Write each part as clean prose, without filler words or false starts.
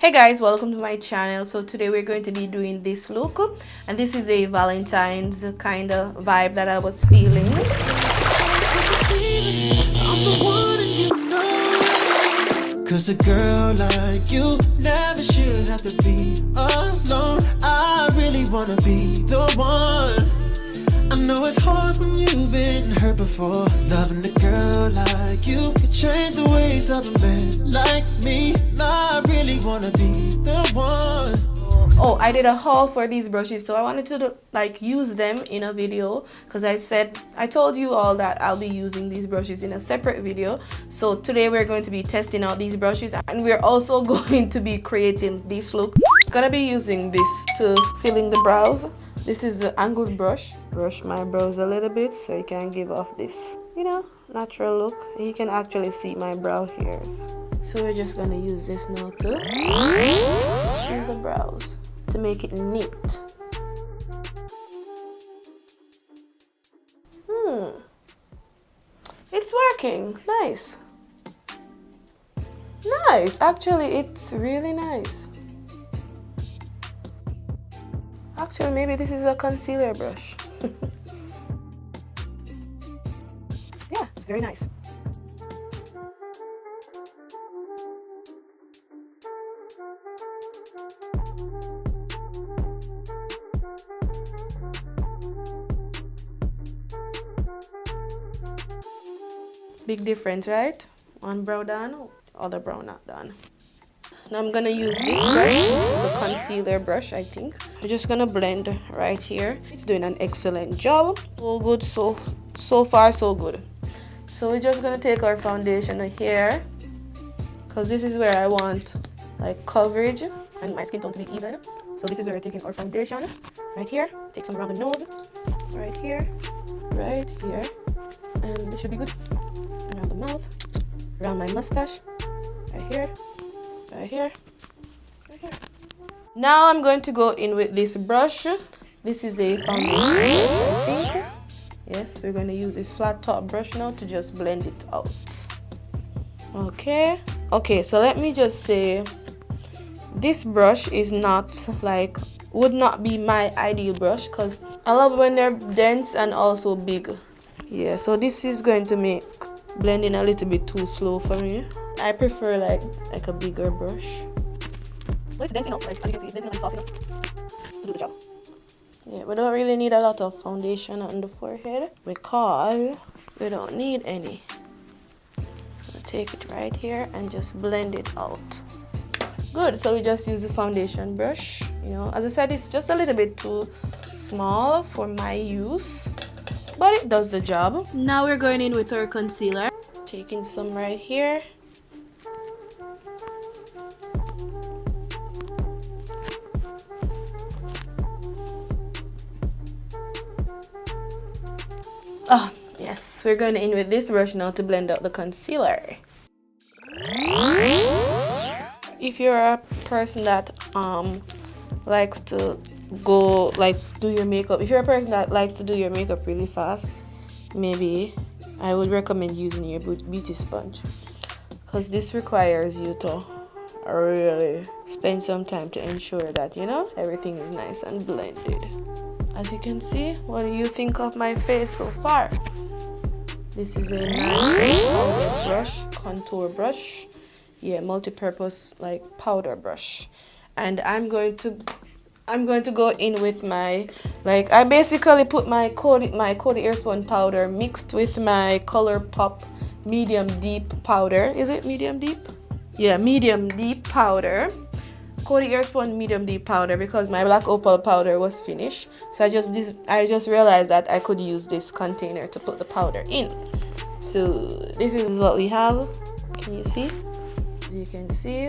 Hey guys, welcome to my channel. So today we're going to be doing this look, and this is a Valentine's kind of vibe that I was feeling. Cause a girl like you never should have to be alone. I really wanna be the one. I know it's hard when you've been hurt before. Loving a girl like you could change the ways of a man like me. I really wanna be the one. Oh, I did a haul for these brushes, so I wanted to use them in a video because I told you all that I'll be using these brushes in a separate video. So today we're going to be testing out these brushes, and we're also going to be creating this look. I'm gonna be using this to fill in the brows. This is the angled brush. Brush my brows a little bit so you can give off this, natural look. And you can actually see my brow hairs. So we're just gonna use this now to fill the brows to make it neat. It's working. Nice. Nice. Actually, it's really nice. Actually, maybe this is a concealer brush. Yeah, it's very nice. Big difference, right? One brow done, other brow not done. Now I'm gonna use this brush, the concealer brush, I think. I'm just gonna blend right here. It's doing an excellent job. So good, so far so good. So we're just gonna take our foundation here, because this is where I want coverage and my skin tone to be even. So this is where we're taking our foundation, right here. Take some around the nose, right here, and it should be good. Around the mouth, around my mustache, right here. Now I'm going to go in with this brush. This is a foundation, I think. Yes, we're going to use this flat top brush now to just blend it out. Okay, so let me just say, this brush is would not be my ideal brush because I love when they're dense and also big. Yeah, so this is going to make blending a little bit too slow for me. I prefer like a bigger brush. Well, it's dense enough, as you can see, it's dense enough and soft enough to do the job. Yeah, we don't really need a lot of foundation on the forehead because we don't need any. Just gonna take it right here and just blend it out. Good, so we just use the foundation brush. As I said, it's just a little bit too small for my use, but it does the job. Now we're going in with our concealer. Taking some right here. Yes, we're going in with this brush now to blend out the concealer. If you're a person that likes to do your makeup, if you're a person that likes to do your makeup really fast, maybe I would recommend using your beauty sponge, because this requires you to really spend some time to ensure that everything is nice and blended. As you can see, what do you think of my face so far? This is a nice brush, contour brush. Yeah, multi-purpose powder brush. And I'm going to go in with my I basically put my Coty Earthbound powder mixed with my ColourPop medium deep powder. Is it medium deep? Yeah, medium deep powder. Coty Earthbound medium deep powder, because my black opal powder was finished. So I just realized that I could use this container to put the powder in. So this is what we have. Can you see? As you can see,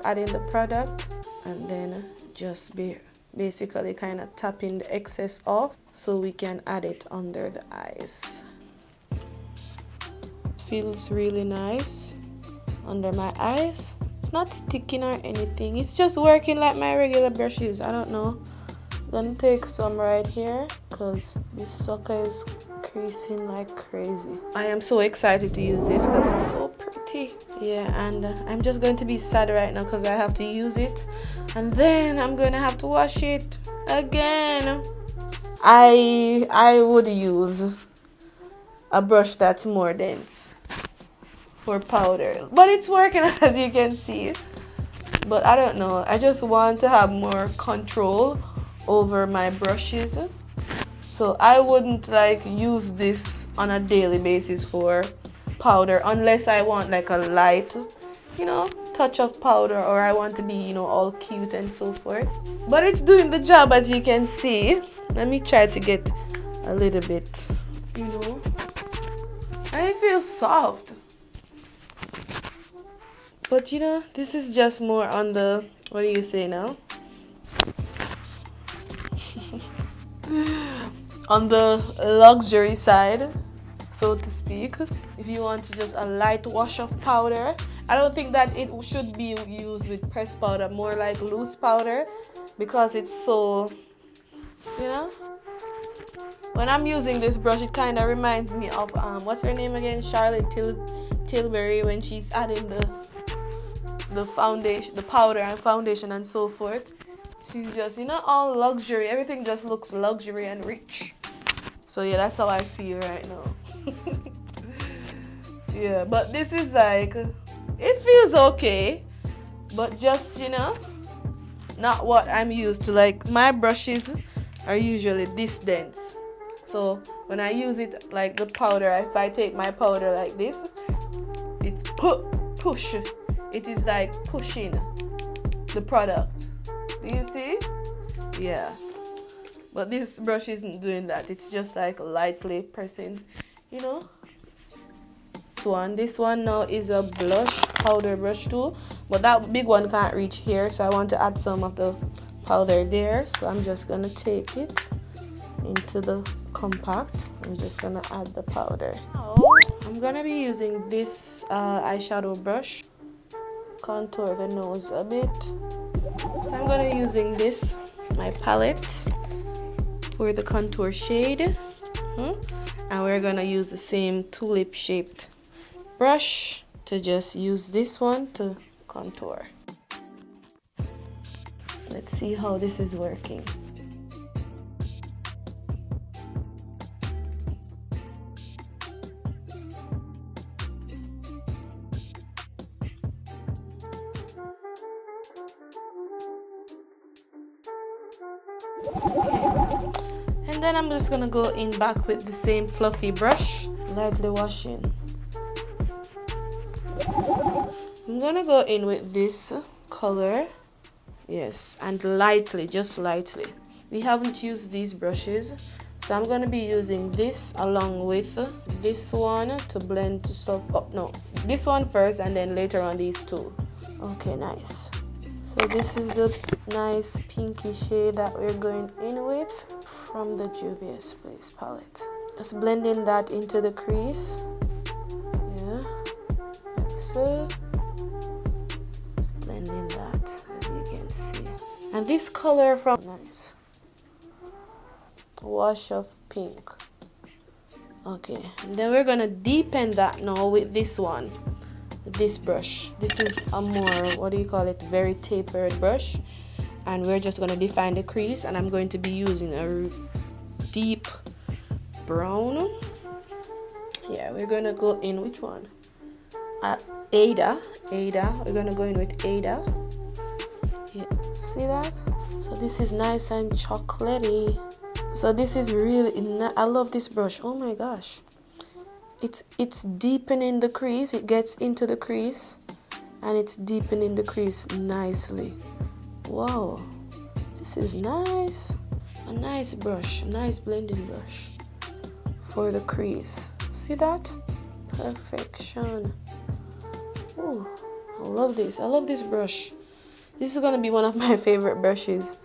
adding the product, and then just basically kind of tapping the excess off so we can add it under the eyes. Feels really nice under my eyes. It's not sticking or anything, it's just working like my regular brushes. I don't know. I'm gonna take some right here because this sucker is creasing like crazy. I am so excited to use this because it's so pretty. pretty. Yeah, and I'm just going to be sad right now because I have to use it, and then I'm gonna have to wash it again. I would use a brush that's more dense for powder, but it's working as you can see. But I don't know, I just want to have more control over my brushes, so I wouldn't like use this on a daily basis for powder unless I want like a light, you know, touch of powder, or I want to be, you know, all cute and so forth. But it's doing the job as you can see. Let me try to get a little bit, you know, and it feels soft. But you know, this is just more on the, what do you say now? On the luxury side, so to speak. If you want to just a light wash of powder, I don't think that it should be used with pressed powder, more like loose powder, because it's so, you know. When I'm using this brush, it kind of reminds me of what's her name again, Charlotte Tilbury, when she's adding the foundation, the powder and foundation and so forth. She's just, you know, all luxury. Everything just looks luxury and rich. So yeah, that's how I feel right now. Yeah, but this is like, it feels okay, but just, you know, not what I'm used to. Like, my brushes are usually this dense. So when I use it like the powder, if I take my powder like this, it's push. It is like pushing the product. Do you see? Yeah. But this brush isn't doing that. It's just like lightly pressing, you know. This one now is a blush powder brush tool, but that big one can't reach here, so I want to add some of the powder there. So I'm just gonna take it into the compact. I'm just gonna add the powder. Now I'm gonna be using this eyeshadow brush, contour the nose a bit. So I'm gonna be using this, my palette, for the contour shade, and we're gonna use the same tulip shaped brush to just use this one to contour. Let's see how this is working. And then I'm just gonna go in back with the same fluffy brush, lightly washing. I'm gonna go in with this color, yes, and lightly, just lightly. We haven't used these brushes, so I'm gonna be using this along with this one to blend to soft. Oh no, this one first, and then later on these two. Okay, nice. So this is the nice pinky shade that we're going in with from the Juvia's Place palette. Just blending that into the crease. Yeah, like so. Just blending that, as you can see. And this color from nice wash of pink. Okay, and then we're gonna deepen that now with this one. This brush. This is a more, what do you call it, very tapered brush, and we're just going to define the crease, and I'm going to be using a deep brown. Yeah, we're going to go in, which one? Ada. We're going to go in with Ada. Yeah, see that? So this is nice and chocolatey. So this is really, I love this brush. Oh my gosh. It's deepening the crease. It gets into the crease and it's deepening the crease nicely. Wow, this is nice. A nice brush, a nice blending brush for the crease. See that? Perfection. Oh, I love this. I love this brush. This is gonna be one of my favorite brushes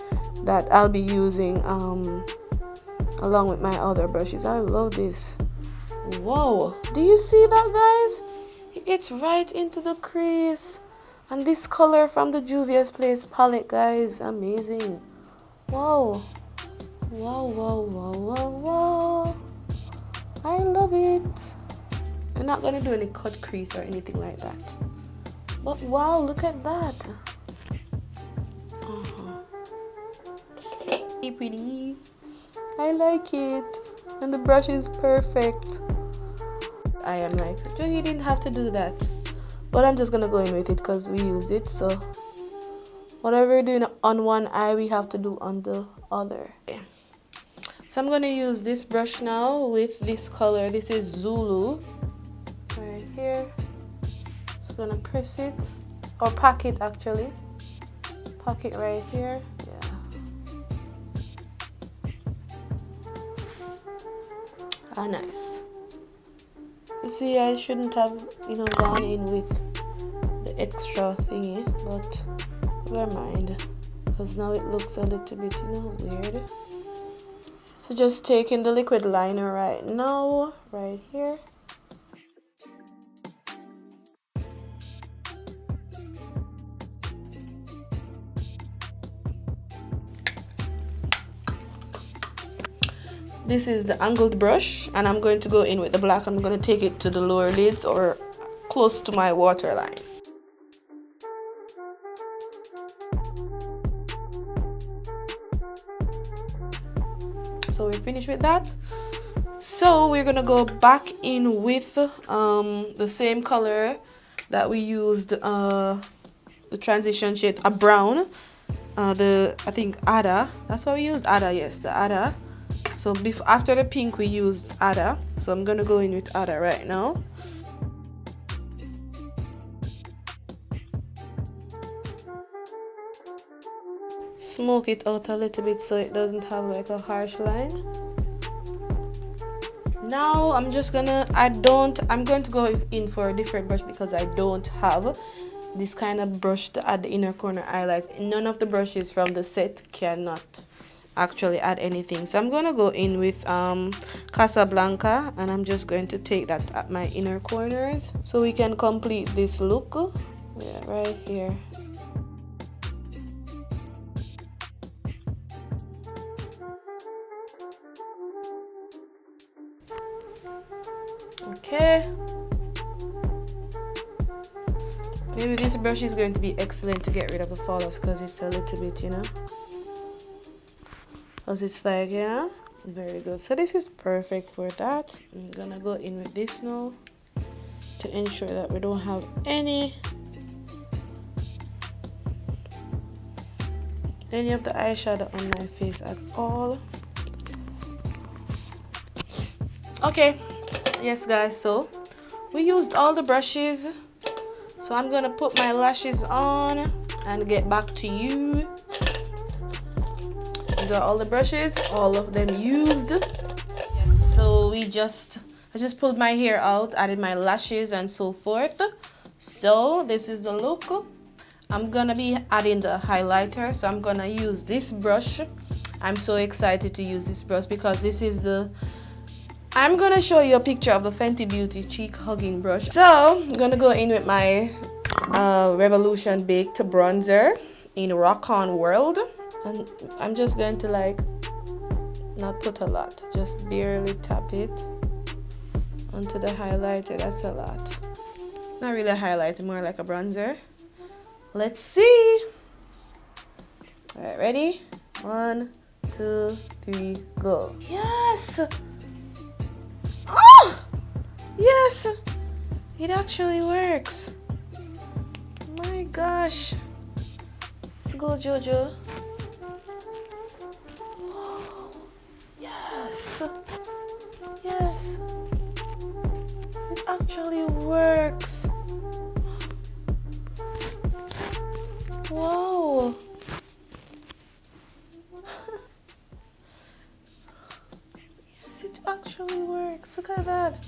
that I'll be using along with my other brushes. I love this. Wow, do you see that, guys? It gets right into the crease. And this color from the Juvia's Place palette, guys, amazing. Wow. Wow. I love it. I'm not gonna do any cut crease or anything like that. But wow, look at that. Pretty. I like it. And the brush is perfect. I am like, you didn't have to do that. But I'm just gonna go in with it because we used it. So whatever we're doing on one eye, we have to do on the other. Okay. So I'm gonna use this brush now with this color. This is Zulu. Right here. Just gonna press it. Or pack it actually. Pack it right here. Yeah. Ah, nice. You see, I shouldn't have, gone in with the extra thingy, but never mind, because now it looks a little bit, weird. So just taking the liquid liner right now, right here. This is the angled brush, and I'm going to go in with the black. I'm going to take it to the lower lids or close to my waterline. So we're finished with that. So we're going to go back in with the same color that we used, the transition shade, a brown. I think Ada. That's what we used, Ada, yes, the Ada. So after the pink we used Ada, so I'm gonna go in with Ada right now. Smoke it out a little bit so it doesn't have like a harsh line. Now I'm going to go in for a different brush because I don't have this kind of brush to add the inner corner highlights. None of the brushes from the set cannot actually add anything, so I'm gonna go in with Casablanca, and I'm just going to take that at my inner corners so we can complete this look. Yeah, right here. Okay, maybe this brush is going to be excellent to get rid of the fallout because it's a little bit, because it's like, very good. So this is perfect for that. I'm gonna go in with this now to ensure that we don't have any of the eyeshadow on my face at all. Okay, yes guys, so we used all the brushes, so I'm gonna put my lashes on and get back to you. These are all the brushes, all of them used. So I just pulled my hair out, added my lashes and so forth. So this is the look. I'm gonna be adding the highlighter, so I'm gonna use this brush. I'm so excited to use this brush because this is I'm gonna show you a picture of the Fenty Beauty cheek hugging brush. So I'm gonna go in with my Revolution Baked bronzer in Rock On World. And I'm just going to not put a lot, just barely tap it onto the highlighter. That's a lot. It's not really a highlighter, more like a bronzer. Let's see. All right, ready? 1, 2, 3, go. Yes. Oh, yes. It actually works. My gosh. Let's go, Jojo. Yes, it actually works. Wow. Yes, it actually works. Look at that.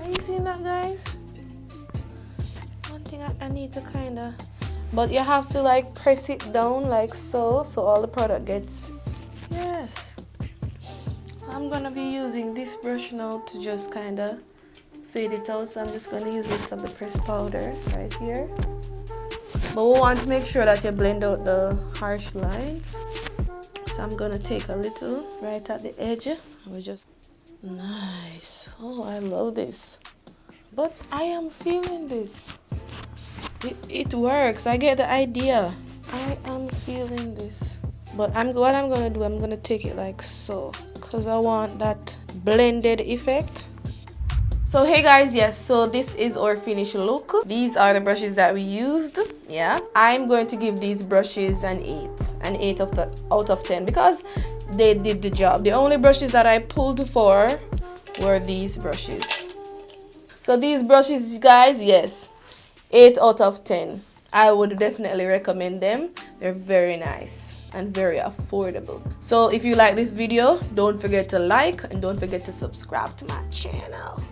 Are you seeing that, guys? One thing I need to but you have to press it down like so all the product gets. Yes. I'm gonna be using this brush now to just fade it out, so I'm just gonna use this of the pressed powder right here. But we want to make sure that you blend out the harsh lines, so I'm gonna take a little right at the edge and we just nice. Oh, I love this. But I am feeling this. It works. I get the idea. I am feeling this. But what I'm gonna do, I'm gonna take it like so, because I want that blended effect. So hey guys, yes, so this is our finished look. These are the brushes that we used. Yeah, I'm going to give these brushes an 8 out of 10, because they did the job. The only brushes that I pulled for were these brushes. So these brushes, guys, yes, 8 out of 10. I would definitely recommend them. They're very nice and very affordable. So if you like this video, don't forget to like and don't forget to subscribe to my channel.